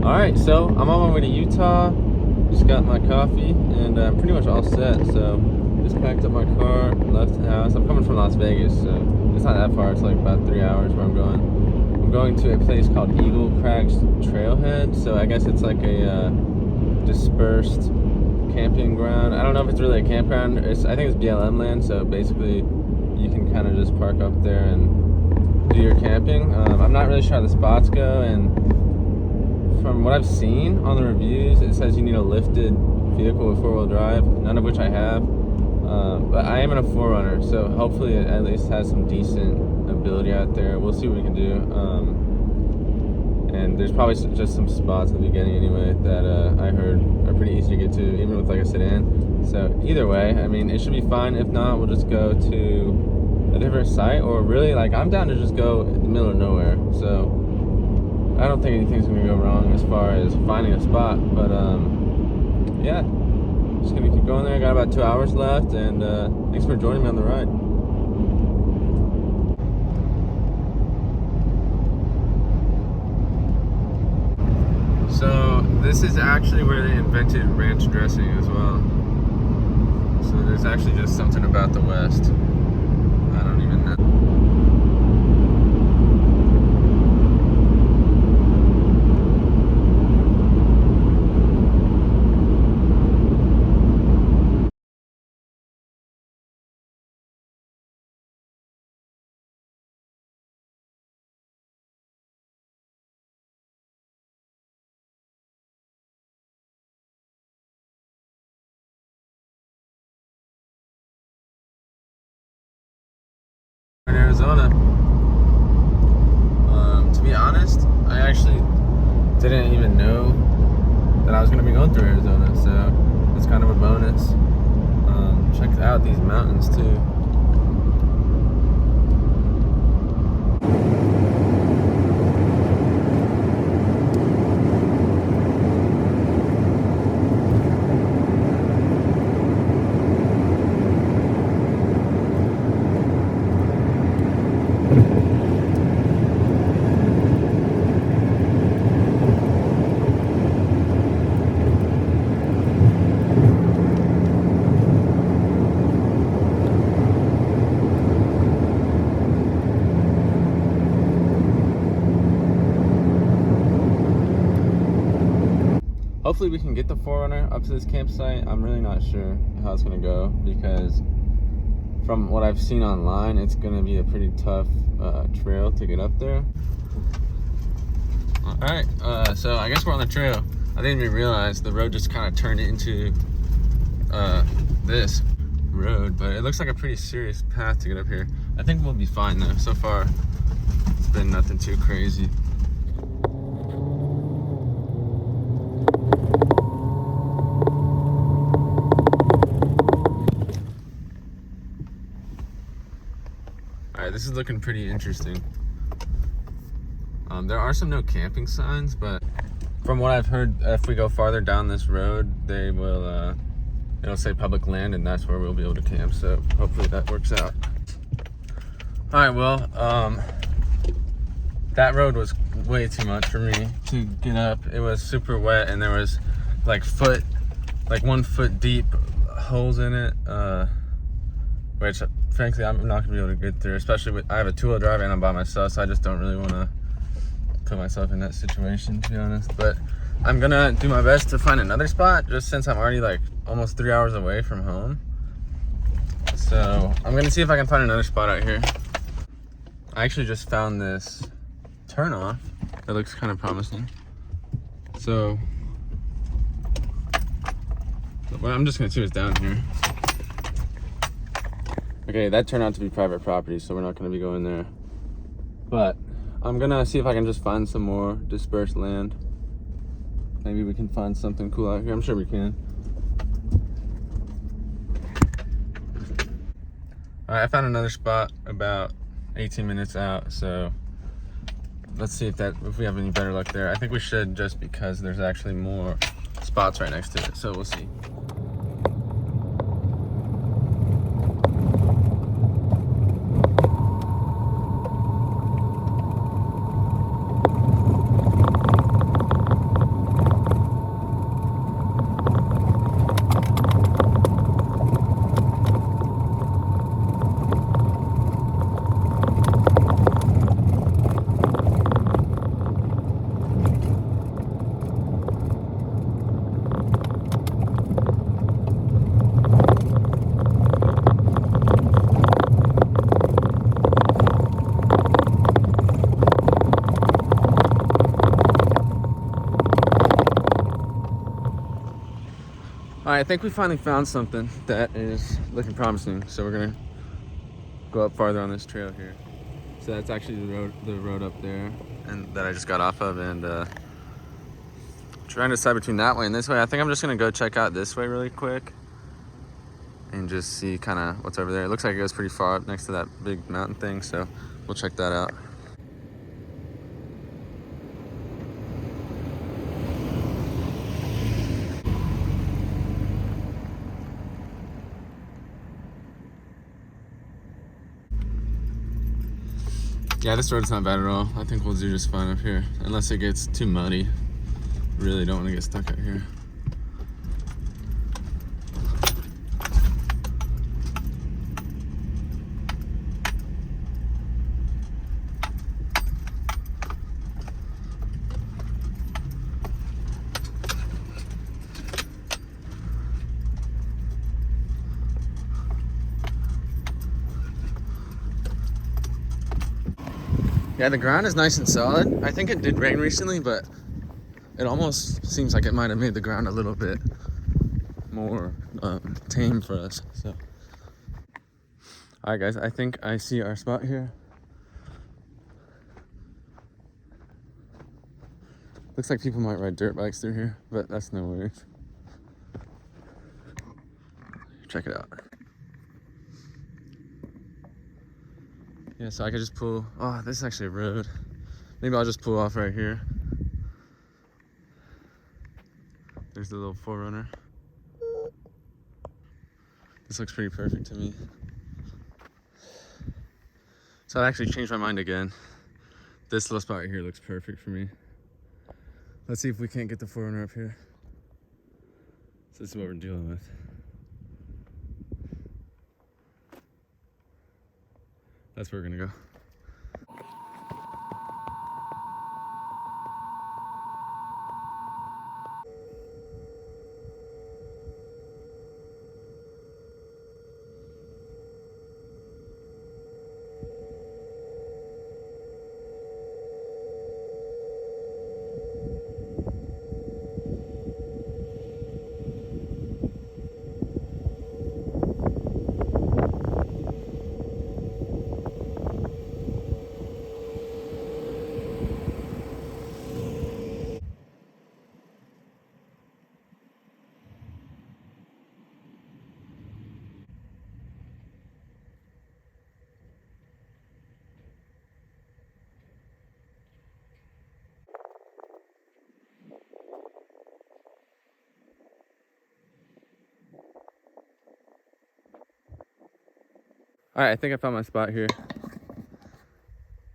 Alright, so I'm on my way to Utah. Just got my coffee and I'm pretty much all set. So just packed up my car, left the house. I'm coming from Las Vegas, so it's not that far. It's like about 3 hours where I'm going. I'm going to a place called Eagle Crags Trailhead. So I guess it's like a dispersed camping ground. I don't know if it's really a campground. I think it's BLM land, so basically you can kind of just park up there and do your camping. I'm not really sure how the spots go, and from what I've seen on the reviews, it says you need a lifted vehicle with 4-wheel drive, none of which I have. But I am in a 4Runner, so hopefully it at least has some decent ability out there. We'll see what we can do. And there's probably just some spots in the beginning anyway that I heard are pretty easy to get to, even with like a sedan. So either way, I mean, it should be fine. If not, we'll just go to a different site, or really, like, I'm down to just go in the middle of nowhere. So I don't think anything's gonna go wrong as far as finding a spot, but yeah, just gonna keep going there. I got about 2 hours left, and thanks for joining me on the ride. So this is actually where they invented ranch dressing as well. So there's actually just something about the West. I don't even know. In Arizona. To be honest, I actually didn't even know that I was going to be going through Arizona, so it's kind of a bonus. Check out these mountains too. Hopefully we can get the 4Runner up to this campsite. I'm really not sure how it's gonna go, because from what I've seen online, it's gonna be a pretty tough trail to get up there. All right, so I guess we're on the trail. I didn't even realize the road just kind of turned into this road, but it looks like a pretty serious path to get up here. I think we'll be fine though. So far, it's been nothing too crazy. Alright, this is looking pretty interesting. There are some no camping signs, but from what I've heard, if we go farther down this road, they will, it'll say public land, and that's where we'll be able to camp, so hopefully that works out. Alright, well, that road was way too much for me to get up. It was super wet, and there was like 1 foot deep holes in it, which frankly I'm not gonna be able to get through, especially with, I have a 2-wheel drive and I'm by myself, so I just don't really want to put myself in that situation, to be honest. But I'm gonna do my best to find another spot, just since I'm already like almost 3 hours away from home. So I'm gonna see if I can find another spot out here. I actually just found this turnoff that looks kind of promising. So well, I'm just gonna see what's down here. Okay, that turned out to be private property, so we're not gonna be going there. But I'm gonna see if I can just find some more dispersed land. Maybe we can find something cool out here. I'm sure we can. All right, I found another spot about 18 minutes out, so let's see if we have any better luck there. I think we should, just because there's actually more spots right next to it, so we'll see. All right, I think we finally found something that is looking promising. So we're gonna go up farther on this trail here. So that's actually the road up there, and that I just got off of, and trying to decide between that way and this way. I think I'm just gonna go check out this way really quick and just see kind of what's over there. It looks like it goes pretty far up next to that big mountain thing, so we'll check that out. Yeah, this road's not bad at all. I think we'll do just fine up here, unless it gets too muddy. Really don't want to get stuck out here. Yeah, the ground is nice and solid. I think it did rain recently, but it almost seems like it might have made the ground a little bit more tame for us. So, all right, guys, I think I see our spot here. Looks like people might ride dirt bikes through here, but that's no worries. Check it out. Yeah, so I could just pull. Oh, this is actually a road. Maybe I'll just pull off right here. There's the little 4Runner. This looks pretty perfect to me. So I actually changed my mind again. This little spot right here looks perfect for me. Let's see if we can't get the 4Runner up here. So this is what we're dealing with. That's where we're gonna go. All right, I think I found my spot here.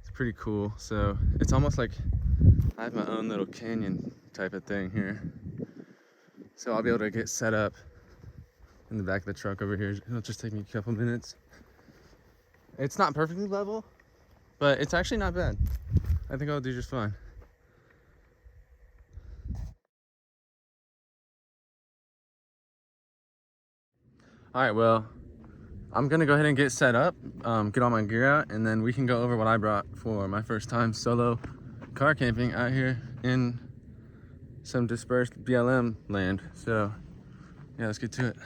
It's pretty cool. So it's almost like I have my own little canyon type of thing here. So I'll be able to get set up in the back of the truck over here. It'll just take me a couple minutes. It's not perfectly level, but it's actually not bad. I think I'll do just fine. All right, well, I'm gonna go ahead and get set up, get all my gear out, and then we can go over what I brought for my first time solo car camping out here in some dispersed BLM land. So yeah, let's get to it.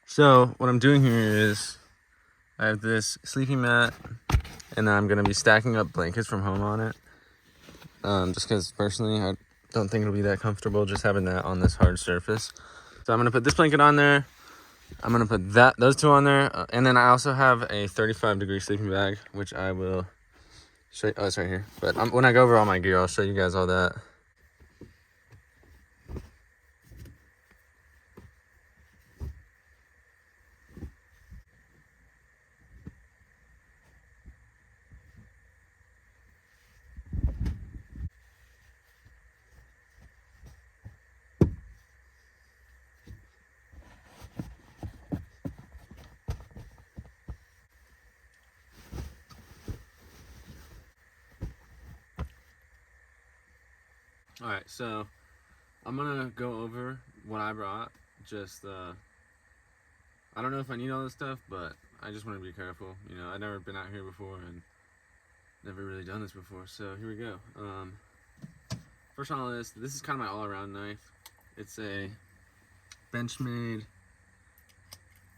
So what I'm doing here is I have this sleeping mat, and then I'm gonna be stacking up blankets from home on it. Just because personally I don't think it'll be that comfortable just having that on this hard surface. So I'm gonna put this blanket on there. I'm gonna put those two on there, and then I also have a 35-degree sleeping bag, which I will show you. Oh, it's right here. But when I go over all my gear, I'll show you guys all that. All right, so I'm gonna go over what I brought. Just I don't know if I need all this stuff, but I just want to be careful. You know, I've never been out here before and never really done this before. So here we go. First on the list, this is kind of my all-around knife. It's a Benchmade.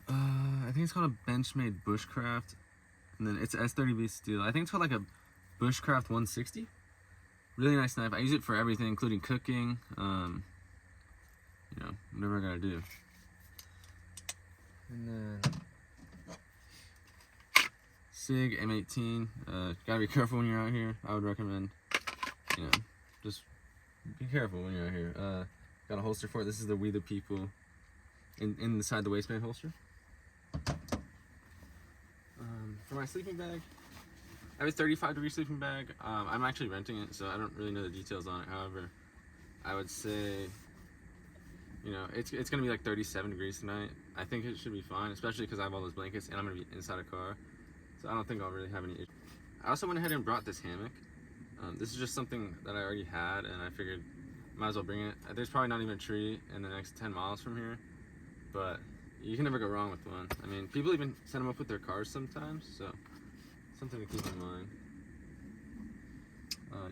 I think it's called a Benchmade Bushcraft, and then it's S30V steel. I think it's called like a Bushcraft 160. Really nice knife. I use it for everything, including cooking. You know, whatever I gotta do. And then Sig M18. Gotta be careful when you're out here. I would recommend, you know, just be careful when you're out here. Got a holster for it. This is the We the People inside the waistband holster. For my sleeping bag, I have a 35-degree sleeping bag. I'm actually renting it, so I don't really know the details on it. However, I would say, you know, it's gonna be like 37 degrees tonight. I think it should be fine, especially because I have all those blankets and I'm gonna be inside a car, so I don't think I'll really have any issues. I also went ahead and brought this hammock. This is just something that I already had, and I figured might as well bring it. There's probably not even a tree in the next 10 miles from here, but you can never go wrong with one. I mean, people even set them up with their cars sometimes, so something to keep in mind.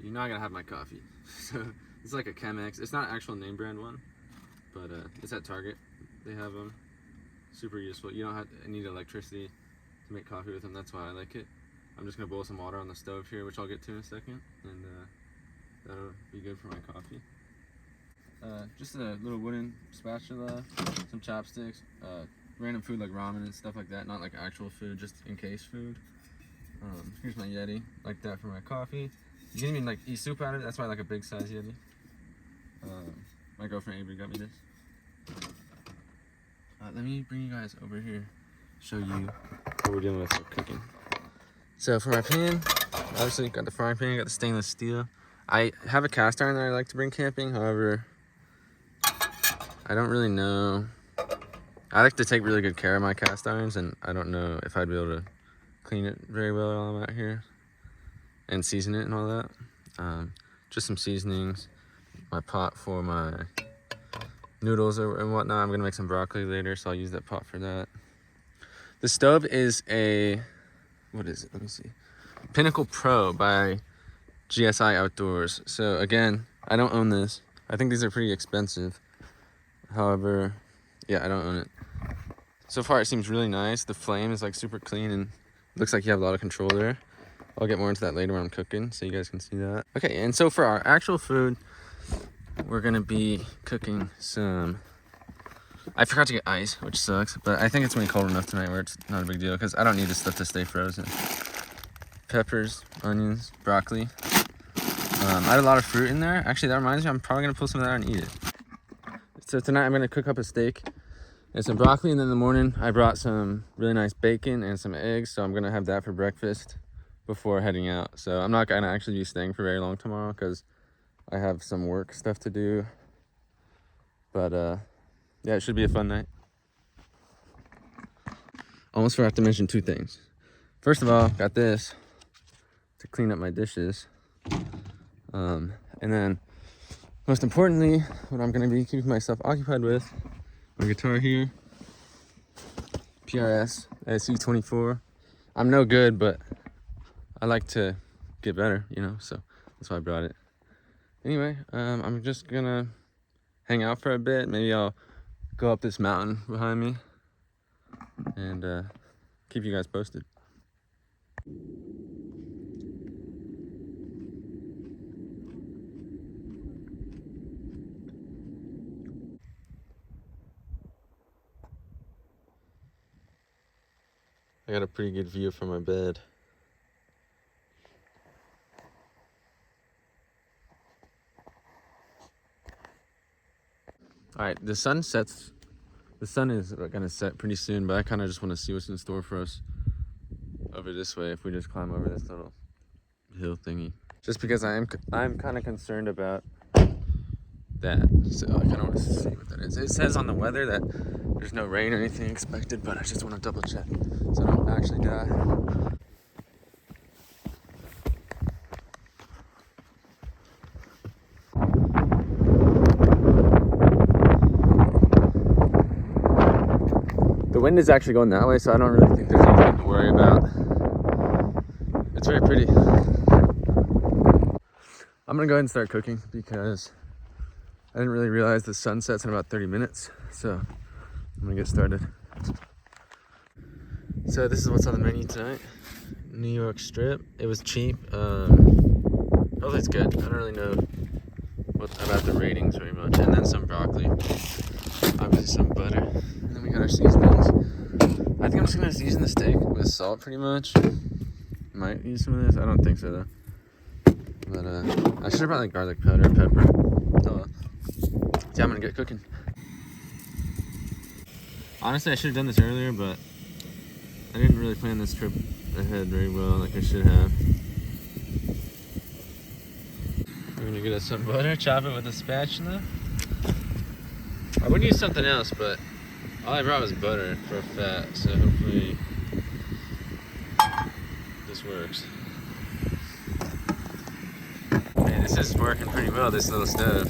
You know I gotta have my coffee. So it's like a Chemex. It's not an actual name brand one, but it's at Target. They have them. Super useful. You don't need electricity to make coffee with them. That's why I like it. I'm just gonna boil some water on the stove here, which I'll get to in a second, and that'll be good for my coffee. Just a little wooden spatula, some chopsticks, random food like ramen and stuff like that, not like actual food, just in case food. Here's my Yeti, like that for my coffee. You can even like eat soup out of it, that's why I like a big size Yeti. My girlfriend Avery got me this. Let me bring you guys over here, show you what we're dealing with for cooking. So for my pan, obviously got the frying pan, got the stainless steel. I have a cast iron that I like to bring camping, however, I don't really know. I like to take really good care of my cast irons, and I don't know if I'd be able to clean it very well while I'm out here and season it and all that. Just some seasonings, my pot for my noodles and whatnot. I'm gonna make some broccoli later, so I'll use that pot for that. The stove is a, what is it? Let me see. Pinnacle Pro by GSI Outdoors. So again, I don't own this. I think these are pretty expensive. However, yeah, I don't own it. So far, it seems really nice. The flame is like super clean and looks like you have a lot of control there. I'll get more into that later when I'm cooking, so you guys can see that. Okay, and so for our actual food, we're gonna be cooking some, I forgot to get ice, which sucks, but I think it's gonna be cold enough tonight where it's not a big deal, because I don't need this stuff to stay frozen. Peppers, onions, broccoli. I had a lot of fruit in there. Actually, that reminds me, I'm probably gonna pull some of that out and eat it. So tonight I'm gonna cook up a steak and some broccoli, and then in the morning I brought some really nice bacon and some eggs, so I'm gonna have that for breakfast before heading out. So I'm not gonna actually be staying for very long tomorrow because I have some work stuff to do. But yeah, it should be a fun night. Almost forgot to mention two things. First of all, got this to clean up my dishes. And then most importantly, what I'm gonna be keeping myself occupied with, my guitar here, PRS SU24. I'm no good, but I like to get better, you know, so that's why I brought it. Anyway, I'm just gonna hang out for a bit. Maybe I'll go up this mountain behind me and keep you guys posted. I got a pretty good view from my bed. All right, the sun sets. The sun is gonna set pretty soon, but I kind of just want to see what's in store for us over this way if we just climb over this little hill thingy. Just because I'm kind of concerned about that, so I kind of want to see what that is. It says on the weather that there's no rain or anything expected, but I just want to double check so I don't actually die. wind is actually going that way, so I don't really think there's anything to worry about. It's very pretty. I'm gonna go ahead and start cooking because I didn't really realize the sun sets in about 30 minutes. So I'm gonna get started. So this is what's on the menu tonight. New York strip. It was cheap. Hopefully it's good. I don't really know about the ratings very much. And then some broccoli. Obviously some butter. And then we got our seasonings. I think I'm just gonna season the steak with salt pretty much. Might use some of this. I don't think so though. But I should have brought like garlic powder, pepper. So yeah, I'm gonna get cooking. Honestly, I should have done this earlier, but I didn't really plan this trip ahead very well like I should have. We're gonna get us some butter, chop it with a spatula. I would use something else, but all I brought was butter for fat, so hopefully this works. Man, this is working pretty well, this little stove.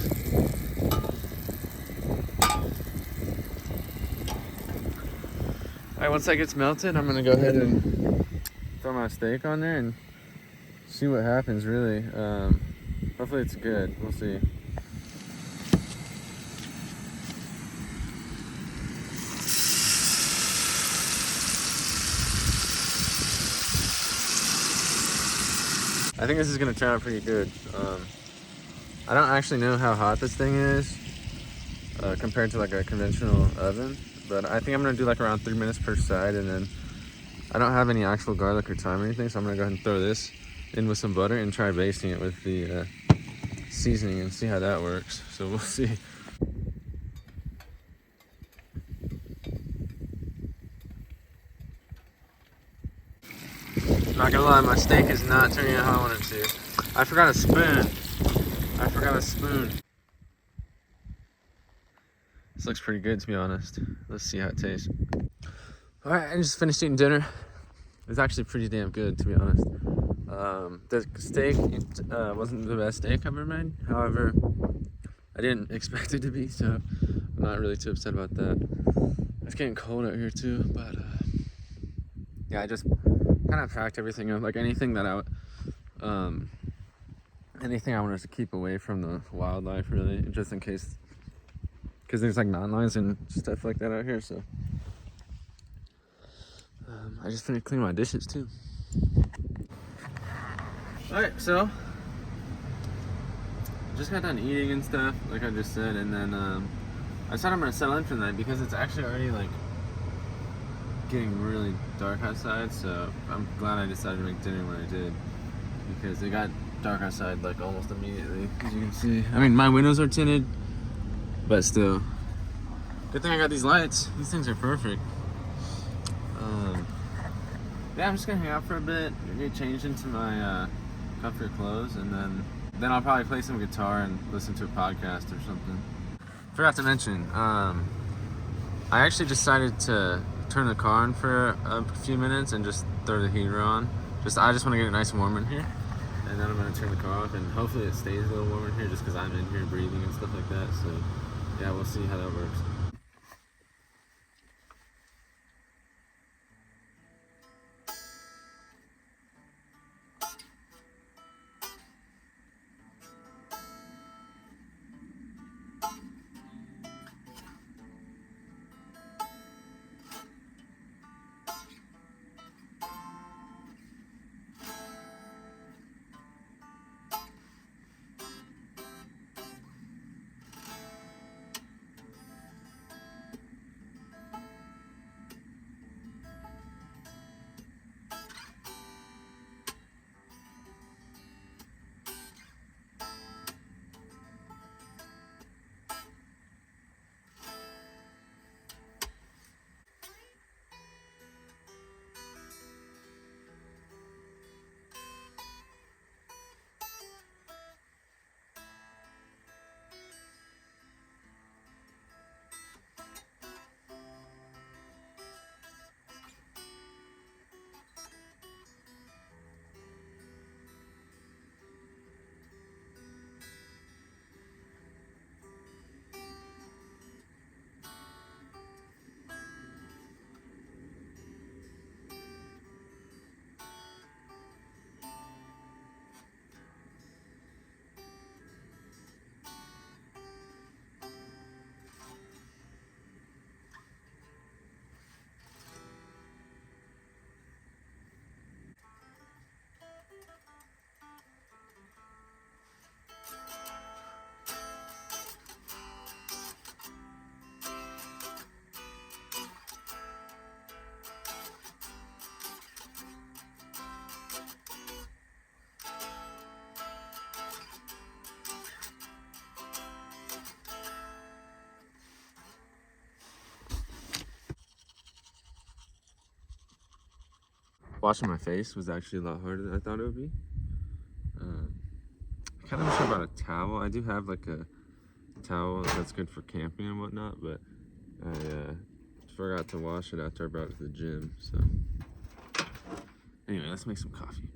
Alright, once that gets melted, I'm gonna go ahead and throw my steak on there and see what happens, really. Hopefully it's good. We'll see. I think this is gonna turn out pretty good. I don't actually know how hot this thing is compared to like a conventional oven, but I think I'm gonna do like around 3 minutes per side, and then I don't have any actual garlic or thyme or anything, so I'm gonna go ahead and throw this in with some butter and try basting it with the seasoning and see how that works. So we'll see. Not gonna lie, my steak is not turning out how I want it to. I forgot a spoon. This looks pretty good, to be honest. Let's see how it tastes. All right, I just finished eating dinner. It's actually pretty damn good, to be honest. The steak wasn't the best steak I've ever made. However, I didn't expect it to be, so I'm not really too upset about that. It's getting cold out here too, but yeah, I just kind of packed everything up, like anything that anything I wanted to keep away from the wildlife, really, just in case, because there's like mountain lions and stuff like that out here. So I just finished cleaning my dishes too. All right, so just got done eating and stuff, like I just said, and then I decided I'm gonna settle in for the night because it's actually already like getting really dark outside. So I'm glad I decided to make dinner when I did, because it got dark outside like almost immediately, as you can see. I mean, my windows are tinted, but still. Good thing I got these lights. These things are perfect. Yeah, I'm just gonna hang out for a bit, get changed into my comfy clothes, and then I'll probably play some guitar and listen to a podcast or something. Forgot to mention, I actually decided to turn the car on for a few minutes and just throw the heater on. I just want to get it nice and warm in here, and then I'm gonna turn the car off, and hopefully it stays a little warm in here just because I'm in here breathing and stuff like that. So yeah, we'll see how that works. washing my face was actually a lot harder than I thought it would be. I kind of wish I brought a towel. I do have like a towel that's good for camping and whatnot, but I forgot to wash it after I brought it to the gym. So anyway, let's make some coffee.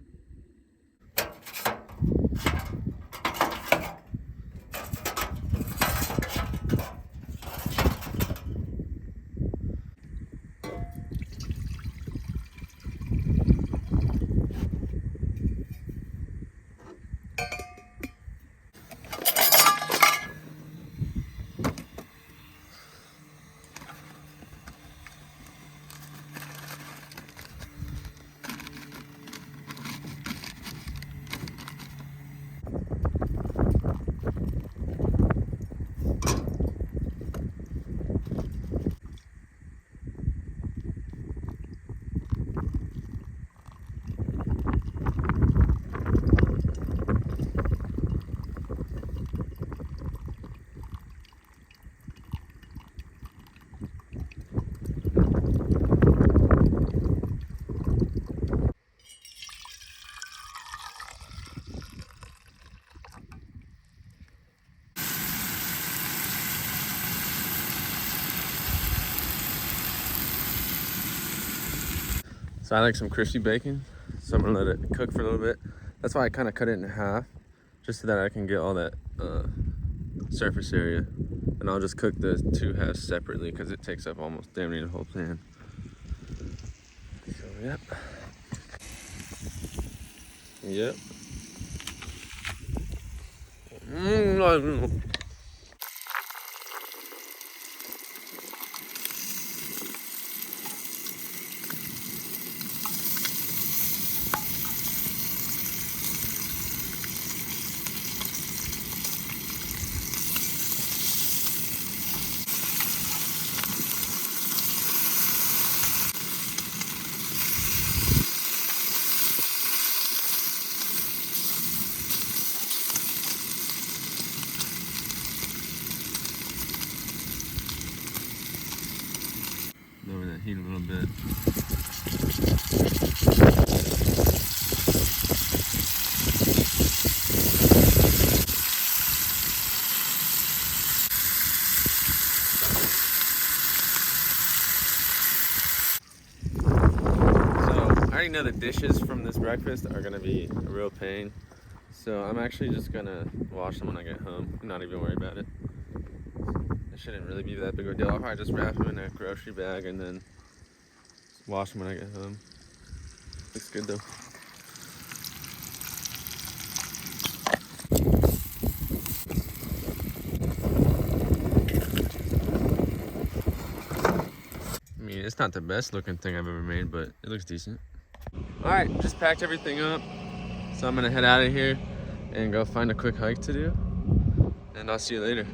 So I like some crispy bacon, so I'm gonna let it cook for a little bit. That's why I kind of cut it in half, just so that I can get all that surface area. And I'll just cook the two halves separately because it takes up almost damn near the whole pan. So yep. Yep. Lower that heat a little bit. I already know the dishes from this breakfast are gonna be a real pain, so I'm actually just gonna wash them when I get home. I'm not even worried about it. It shouldn't really be that big of a deal. I'll probably just wrap them in a grocery bag and then wash them when I get home. Looks good though. I mean, it's not the best looking thing I've ever made, but it looks decent. All right, just packed everything up. So I'm gonna head out of here and go find a quick hike to do. And I'll see you later.